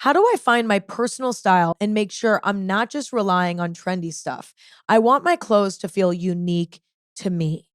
How do I find my personal style and make sure I'm not just relying on trendy stuff? I want my clothes to feel unique to me.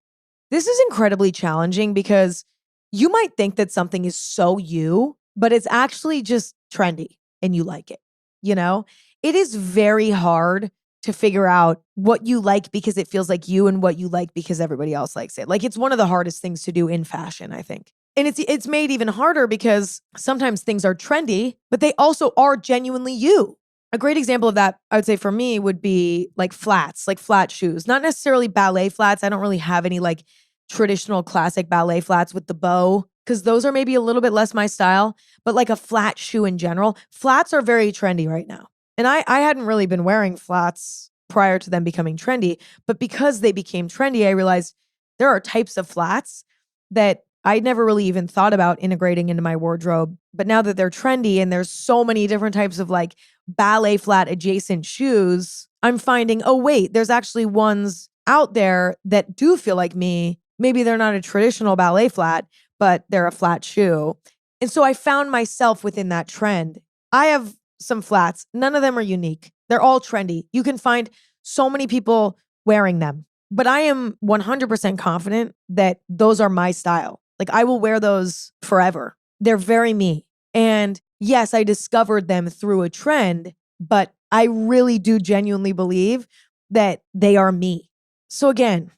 This is incredibly challenging because you might think that something is so you, but it's actually just trendy and you like it. You know, it is very hard to figure out what you like because it feels like you and what you like because everybody else likes it. Like it's one of the hardest things to do in fashion, I think. And it's made even harder because sometimes things are trendy, but they also are genuinely you. A great example of that, I would say for me, would be like flats, like flat shoes. Not necessarily ballet flats. I don't really have any like traditional classic ballet flats with the bow because those are maybe a little bit less my style, but like a flat shoe in general. Flats are very trendy right now. And I hadn't really been wearing flats prior to them becoming trendy, but because they became trendy, I realized there are types of flats that I never really even thought about integrating into my wardrobe. But now that they're trendy and there's so many different types of like ballet flat adjacent shoes, I'm finding, oh, wait, there's actually ones out there that do feel like me. Maybe they're not a traditional ballet flat, but they're a flat shoe. And so I found myself within that trend. I have some flats. None of them are unique. They're all trendy. You can find so many people wearing them. But I am 100% confident that those are my style. Like I will wear those forever. They're very me. And yes, I discovered them through a trend, but I really do genuinely believe that they are me. So again,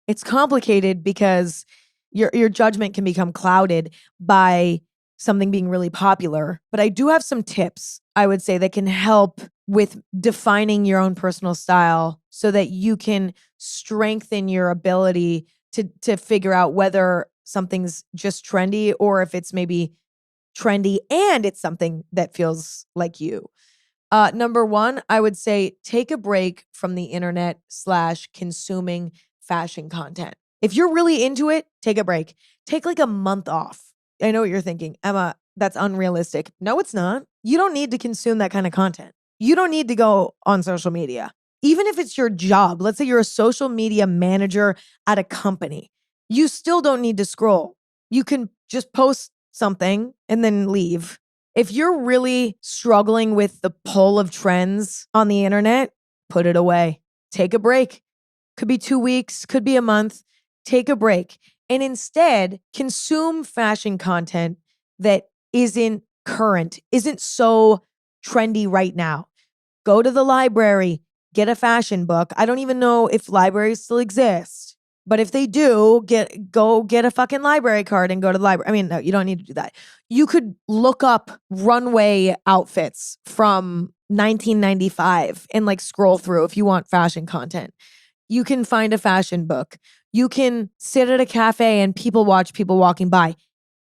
it's complicated because your judgment can become clouded by something being really popular. But I do have some tips I would say that can help with defining your own personal style so that you can strengthen your ability to figure out whether something's just trendy or if it's maybe trendy and it's something that feels like you. Number one, I would say take a break from the internet slash consuming fashion content. If you're really into it, take a break. Take like a month off. I know what you're thinking, Emma, that's unrealistic. No, it's not. You don't need to consume that kind of content. You don't need to go on social media. Even if it's your job, let's say you're a social media manager at a company, you still don't need to scroll. You can just post something and then leave. If you're really struggling with the pull of trends on the internet, put it away. Take a break. Could be 2 weeks, could be a month. Take a break and instead consume fashion content that isn't current, isn't so trendy right now. Go to the library, get a fashion book. I don't even know if libraries still exist. But if they do, go get a fucking library card and go to the library. I mean, no, you don't need to do that. You could look up runway outfits from 1995 and like scroll through if you want fashion content. You can find a fashion book. You can sit at a cafe and people watch people walking by.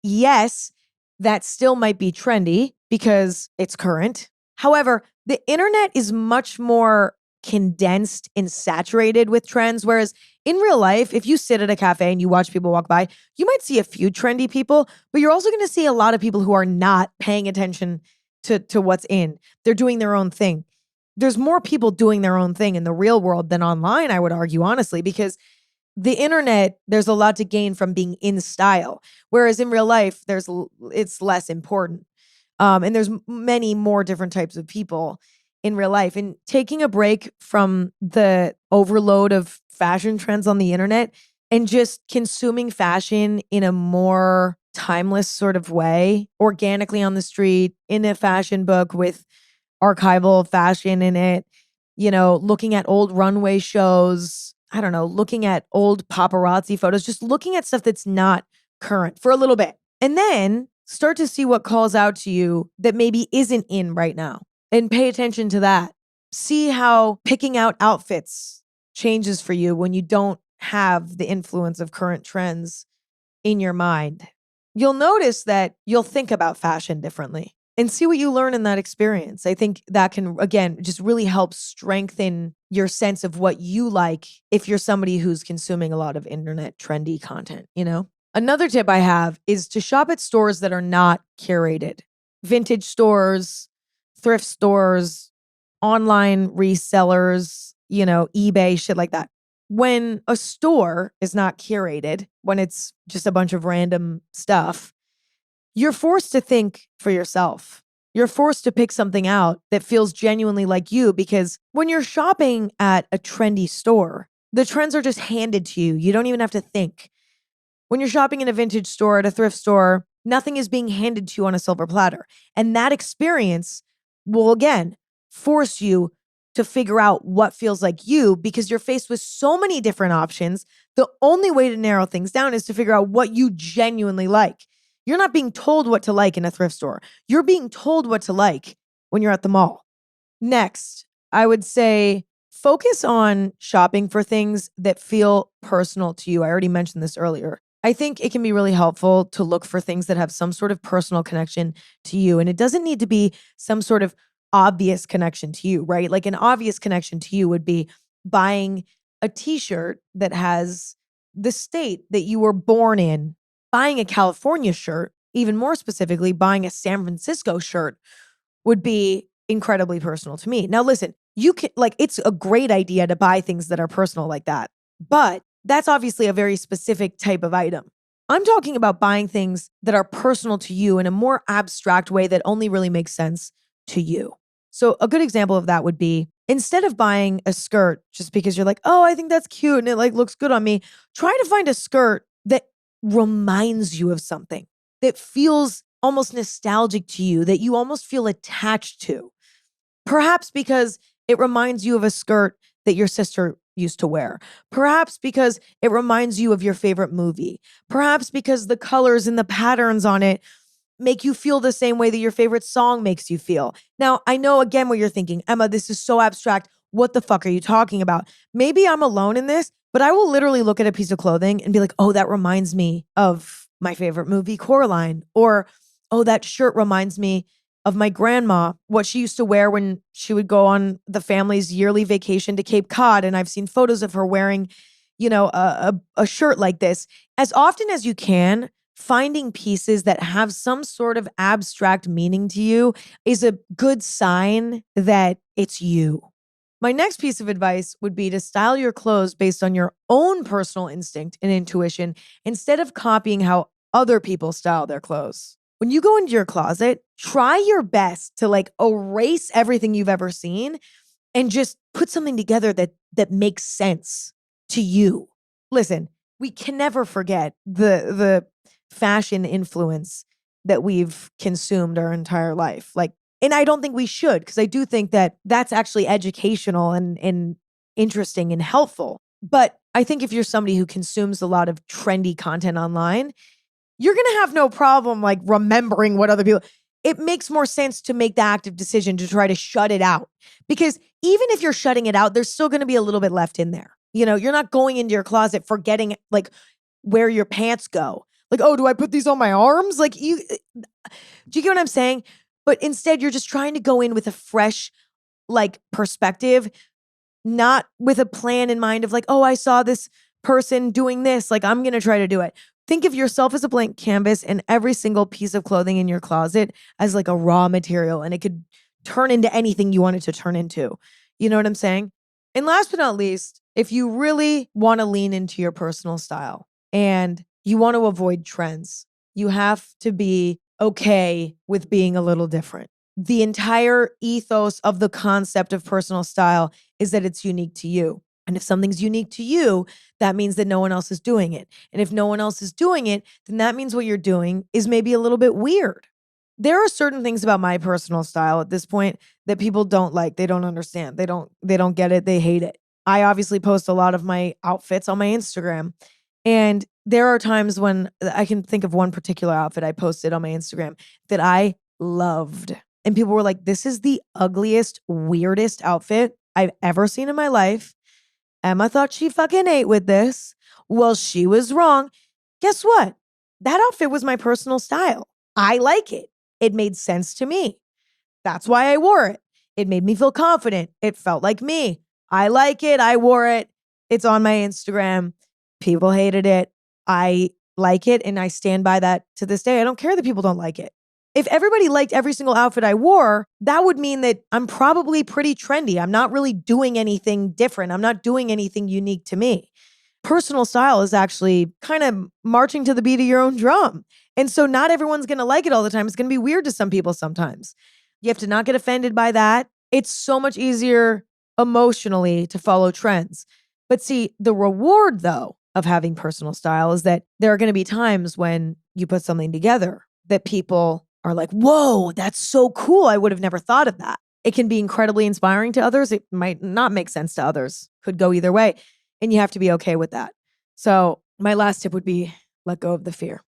Yes, that still might be trendy because it's current. However, the internet is much more condensed and saturated with trends. Whereas in real life, if you sit at a cafe and you watch people walk by, you might see a few trendy people, but you're also going to see a lot of people who are not paying attention to what's in. They're doing their own thing. There's more people doing their own thing in the real world than online, I would argue, honestly, because the internet, there's a lot to gain from being in style. Whereas in real life, it's less important. And there's many more different types of people in real life. And taking a break from the overload of fashion trends on the internet and just consuming fashion in a more timeless sort of way, organically on the street, in a fashion book with archival fashion in it, looking at old runway shows, I don't know, looking at old paparazzi photos, just looking at stuff that's not current for a little bit. And then start to see what calls out to you that maybe isn't in right now and pay attention to that. See how picking out outfits changes for you when you don't have the influence of current trends in your mind. You'll notice that you'll think about fashion differently and see what you learn in that experience. I think that can, again, just really help strengthen your sense of what you like if you're somebody who's consuming a lot of internet trendy content. Another tip I have is to shop at stores that are not curated. Vintage stores, thrift stores, online resellers, eBay, shit like that. When a store is not curated, when it's just a bunch of random stuff, you're forced to think for yourself. You're forced to pick something out that feels genuinely like you because when you're shopping at a trendy store, the trends are just handed to you. You don't even have to think. When you're shopping in a vintage store, at a thrift store, nothing is being handed to you on a silver platter. And that experience will, again, force you to figure out what feels like you because you're faced with so many different options. The only way to narrow things down is to figure out what you genuinely like. You're not being told what to like in a thrift store. You're being told what to like when you're at the mall. Next, I would say focus on shopping for things that feel personal to you. I already mentioned this earlier. I think it can be really helpful to look for things that have some sort of personal connection to you. And it doesn't need to be some sort of obvious connection to you, right? Like an obvious connection to you would be buying a t-shirt that has the state that you were born in, buying a California shirt, even more specifically, buying a San Francisco shirt would be incredibly personal to me. Now, listen, you can, like, it's a great idea to buy things that are personal like that, but that's obviously a very specific type of item. I'm talking about buying things that are personal to you in a more abstract way that only really makes sense to you. So, a good example of that would be instead of buying a skirt just because you're like, oh, I think that's cute and it like looks good on me, try to find a skirt that reminds you of something that feels almost nostalgic to you, that you almost feel attached to. Perhaps because it reminds you of a skirt that your sister used to wear. Perhaps because it reminds you of your favorite movie. Perhaps because the colors and the patterns on it make you feel the same way that your favorite song makes you feel. Now, I know again what you're thinking, Emma, this is so abstract. What the fuck are you talking about? Maybe I'm alone in this, but I will literally look at a piece of clothing and be like, oh, that reminds me of my favorite movie, Coraline. Or, oh, that shirt reminds me of my grandma, what she used to wear when she would go on the family's yearly vacation to Cape Cod. And I've seen photos of her wearing, a shirt like this. As often as you can, finding pieces that have some sort of abstract meaning to you is a good sign that it's you. My next piece of advice would be to style your clothes based on your own personal instinct and intuition instead of copying how other people style their clothes. When you go into your closet, try your best to like erase everything you've ever seen and just put something together that makes sense to you. Listen, we can never forget the fashion influence that we've consumed our entire life. Like, and I don't think we should, because I do think that that's actually educational and interesting and helpful. But I think if you're somebody who consumes a lot of trendy content online, you're going to have no problem like remembering what other people. It makes more sense to make the active decision to try to shut it out. Because even if you're shutting it out, there's still going to be a little bit left in there. You're not going into your closet forgetting like where your pants go. Like, oh, do I put these on my arms? Like, do you get what I'm saying? But instead, you're just trying to go in with a fresh, like, perspective, not with a plan in mind of like, oh, I saw this person doing this. Like, I'm going to try to do it. Think of yourself as a blank canvas and every single piece of clothing in your closet as like a raw material, and it could turn into anything you want it to turn into. You know what I'm saying? And last but not least, if you really want to lean into your personal style and you want to avoid trends, you have to be okay with being a little different. The entire ethos of the concept of personal style is that it's unique to you. And if something's unique to you, that means that no one else is doing it. And if no one else is doing it, then that means what you're doing is maybe a little bit weird. There are certain things about my personal style at this point that people don't like. They don't understand. They don't get it. They hate it. I obviously post a lot of my outfits on my Instagram. And there are times when I can think of one particular outfit I posted on my Instagram that I loved. And people were like, this is the ugliest, weirdest outfit I've ever seen in my life. Emma thought she fucking ate with this. Well, she was wrong. Guess what? That outfit was my personal style. I like it. It made sense to me. That's why I wore it. It made me feel confident. It felt like me. I like it. I wore it. It's on my Instagram. People hated it. I like it, and I stand by that to this day. I don't care that people don't like it. If everybody liked every single outfit I wore, that would mean that I'm probably pretty trendy. I'm not really doing anything different. I'm not doing anything unique to me. Personal style is actually kind of marching to the beat of your own drum. And so not everyone's going to like it all the time. It's going to be weird to some people sometimes. You have to not get offended by that. It's so much easier emotionally to follow trends. But see, the reward though of having personal style is that there are going to be times when you put something together that people are like, whoa, that's so cool. I would have never thought of that. It can be incredibly inspiring to others. It might not make sense to others, could go either way. And you have to be okay with that. So, my last tip would be let go of the fear.